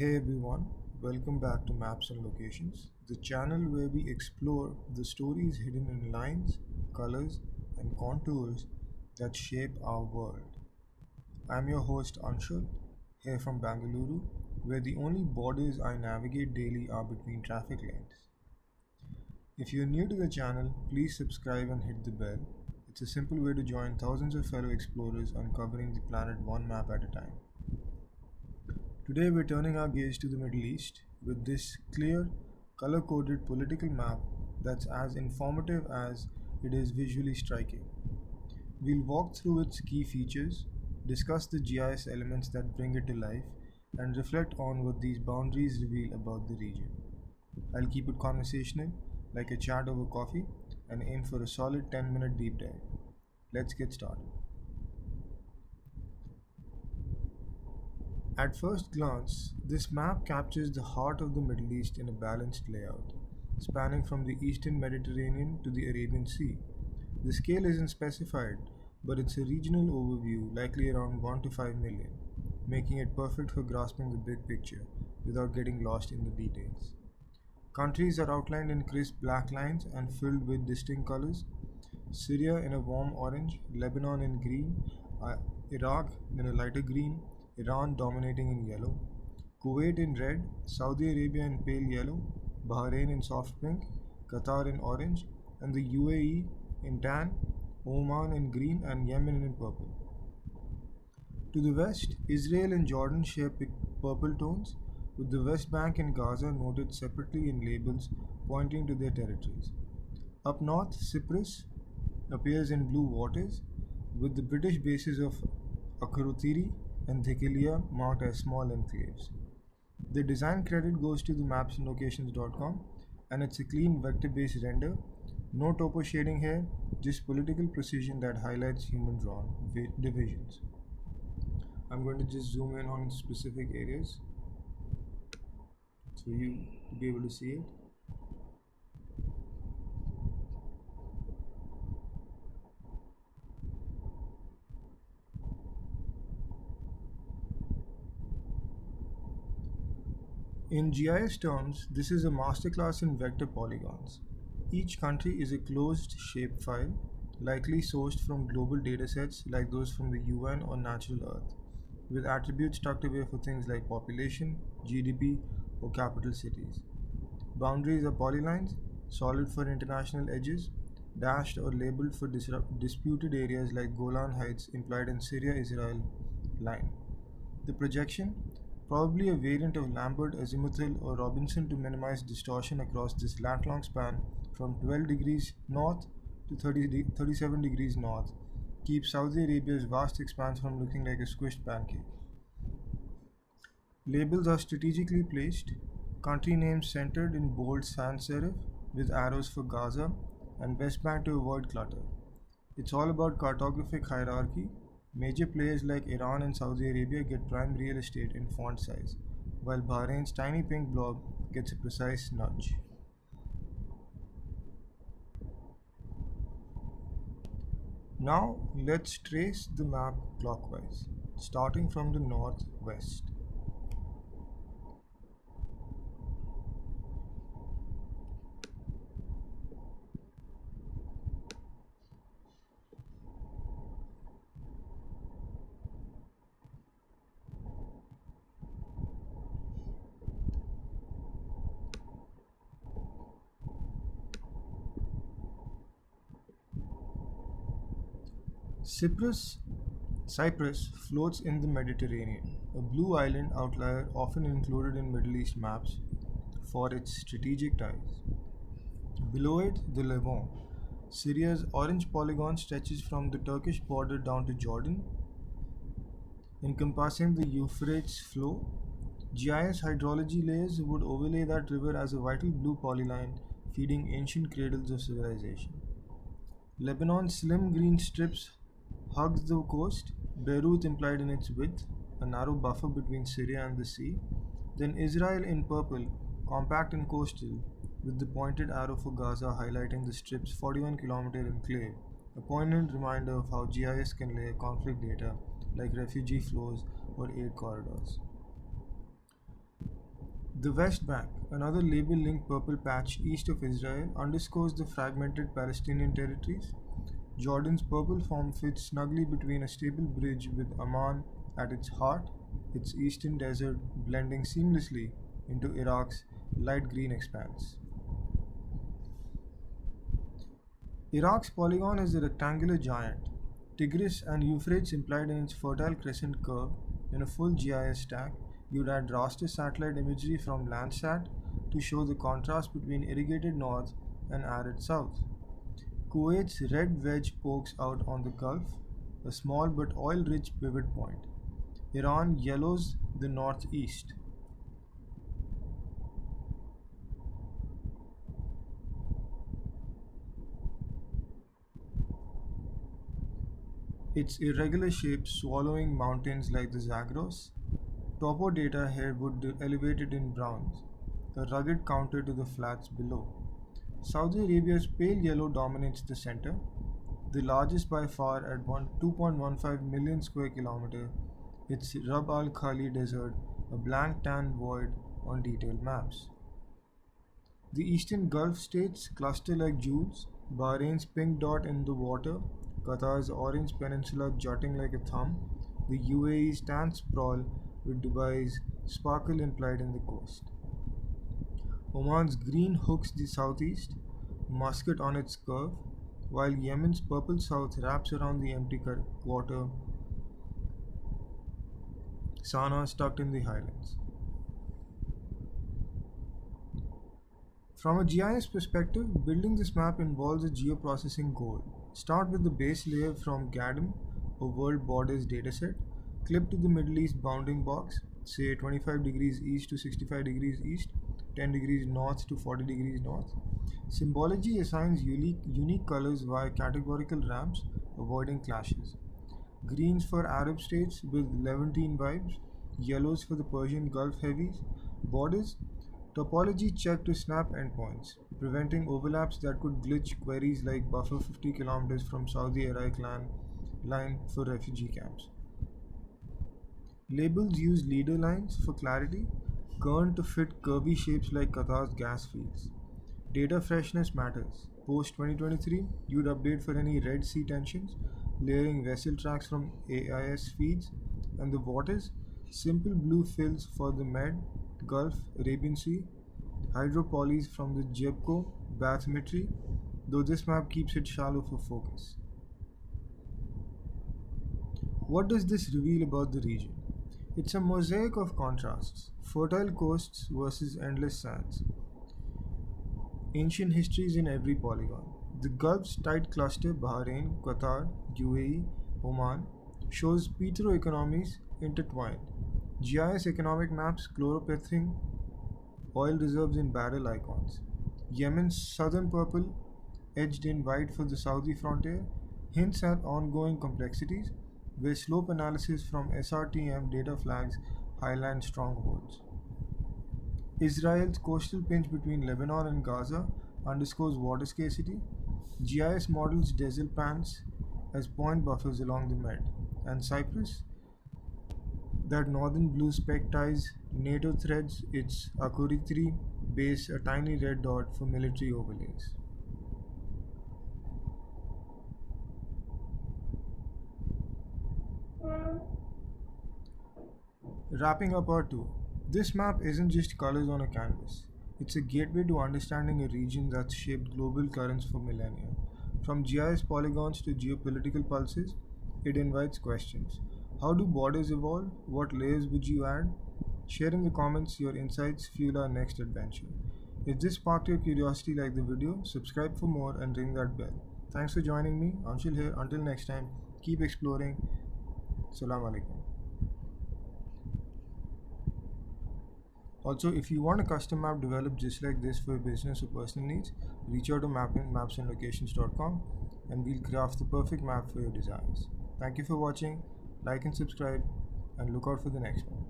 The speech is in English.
Hey everyone, welcome back to Maps and Locations, the channel where we explore the stories hidden in lines, colors, and contours that shape our world. I'm your host Anshul, here from Bangalore, where the only borders I navigate daily are between traffic lanes. If you're new to the channel, please subscribe and hit the bell. It's a simple way to join thousands of fellow explorers uncovering the planet one map at a time. Today we're turning our gaze to the Middle East with this clear, color coded political map that's as informative as it is visually striking. We'll walk through its key features, discuss the GIS elements that bring it to life, and reflect on what these boundaries reveal about the region. I'll keep it conversational, like a chat over coffee, and aim for a solid 10-minute deep dive. Let's get started. At first glance, this map captures the heart of the Middle East in a balanced layout, spanning from the eastern Mediterranean to the Arabian Sea. The scale isn't specified, but it's a regional overview, likely around 1 to 5 million, making it perfect for grasping the big picture without getting lost in the details. Countries are outlined in crisp black lines and filled with distinct colors: Syria in a warm orange, Lebanon in green, uh, Iraq in a lighter green, Iran dominating in yellow, Kuwait in red, Saudi Arabia in pale yellow, Bahrain in soft pink, Qatar in orange, and the UAE in tan, Oman in green, and Yemen in purple. To the west, Israel and Jordan share purple tones, with the West Bank and Gaza noted separately in labels pointing to their territories. Up north, Cyprus appears in blue waters, with the British bases of Akrotiri and Dhekelia marked as small enclaves. The design credit goes to the Maps&Locations.com, and it's a clean vector-based render. No topo shading here, just political precision that highlights human drawn divisions. I'm going to just zoom in on specific areas so you to be able to see it. In GIS terms, this is a masterclass in vector polygons. Each country is a closed shapefile, likely sourced from global datasets like those from the UN or Natural Earth, with attributes tucked away for things like population, GDP, or capital cities. Boundaries are polylines, solid for international edges, dashed or labeled for disputed areas like Golan Heights implied in Syria Israel line. The projection, probably a variant of Lambert azimuthal or Robinson to minimize distortion across this lat-long span from 12 degrees north to 37 degrees north, keeps Saudi Arabia's vast expanse from looking like a squished pancake. Labels are strategically placed, country names centered in bold sans serif with arrows for Gaza and West Bank to avoid clutter. It's all about cartographic hierarchy. Major players like Iran and Saudi Arabia get prime real estate in font size, while Bahrain's tiny pink blob gets a precise nudge. Now let's trace the map clockwise, starting from the northwest. Cyprus Cyprus floats in the Mediterranean, a blue island outlier often included in Middle East maps for its strategic ties. Below it, the Levant. Syria's orange polygon stretches from the Turkish border down to Jordan, encompassing the Euphrates flow. GIS hydrology layers would overlay that river as a vital blue polyline feeding ancient cradles of civilization. Lebanon's slim green strips hugs the coast, Beirut implied in its width, a narrow buffer between Syria and the sea. Then Israel in purple, compact and coastal, with the pointed arrow for Gaza highlighting the strip's 41-kilometer enclave, a poignant reminder of how GIS can layer conflict data like refugee flows or aid corridors. The West Bank, another label-linked purple patch east of Israel, underscores the fragmented Palestinian territories. Jordan's purple form fits snugly between a stable bridge with Amman at its heart, its eastern desert blending seamlessly into Iraq's light green expanse. Iraq's polygon is a rectangular giant. Tigris and Euphrates implied in its fertile crescent curve. In a full GIS stack, you'd add raster satellite imagery from Landsat to show the contrast between irrigated north and arid south. Kuwait's red wedge pokes out on the Gulf, a small but oil rich pivot point. Iran yellows the northeast. Its irregular shape swallowing mountains like the Zagros. Topo data here would elevate it in browns, a rugged counter to the flats below. Saudi Arabia's pale yellow dominates the center, the largest by far at 2.15 million square kilometer. Its Rab al Khali desert, a blank tan void on detailed maps. The eastern Gulf states cluster like jewels, Bahrain's pink dot in the water, Qatar's orange peninsula jutting like a thumb, the UAE's tan sprawl with Dubai's sparkle implied in the coast. Oman's green hooks the southeast, Muscat on its curve, while Yemen's purple south wraps around the empty quarter, Sana'a tucked in the highlands. From a GIS perspective, building this map involves a geoprocessing goal. Start with the base layer from GADM, a world borders dataset, clip to the Middle East bounding box, say 25 degrees east to 65 degrees east, 10 degrees north to 40 degrees north. Symbology assigns unique colors via categorical ramps, avoiding clashes. Greens for Arab states with Levantine vibes, yellows for the Persian Gulf heavies, borders, topology checked to snap endpoints, preventing overlaps that could glitch queries like buffer 50 kilometers from Saudi Iraq line for refugee camps. Labels use leader lines for clarity, kerned to fit curvy shapes like Qatar's gas fields. Data freshness matters. Post 2023, you'd update for any Red Sea tensions, layering vessel tracks from AIS feeds, and the waters, simple blue fills for the Med, Gulf, Arabian Sea, hydropolys from the Jebco bathymetry, though this map keeps it shallow for focus. What does this reveal about the region? It's a mosaic of contrasts, fertile coasts versus endless sands, ancient histories in every polygon. The Gulf's tight cluster, Bahrain, Qatar, UAE, Oman, shows petro-economies intertwined. GIS economic maps chloropething oil reserves in barrel icons. Yemen's southern purple, edged in white for the Saudi frontier, hints at ongoing complexities, where slope analysis from SRTM data flags highland strongholds. Israel's coastal pinch between Lebanon and Gaza underscores water scarcity. GIS models desert pans as point buffers along the Med, and Cyprus, that northern blue speck ties NATO threads its Akrotiri base, a tiny red dot for military overlays. Wrapping up our tour, this map isn't just colors on a canvas. It's a gateway to understanding a region that's shaped global currents for millennia. From GIS polygons to geopolitical pulses, it invites questions. How do borders evolve? What layers would you add? Share in the comments your insights fuel our next adventure. If this sparked your curiosity like the video, subscribe for more and ring that bell. Thanks for joining me. Anshul here. Until next time, keep exploring. Salam alaikum. Also, if you want a custom map developed just like this for your business or personal needs, reach out to Maps&Locations.com and we'll craft the perfect map for your desires. Thank you for watching, like and subscribe, and look out for the next one.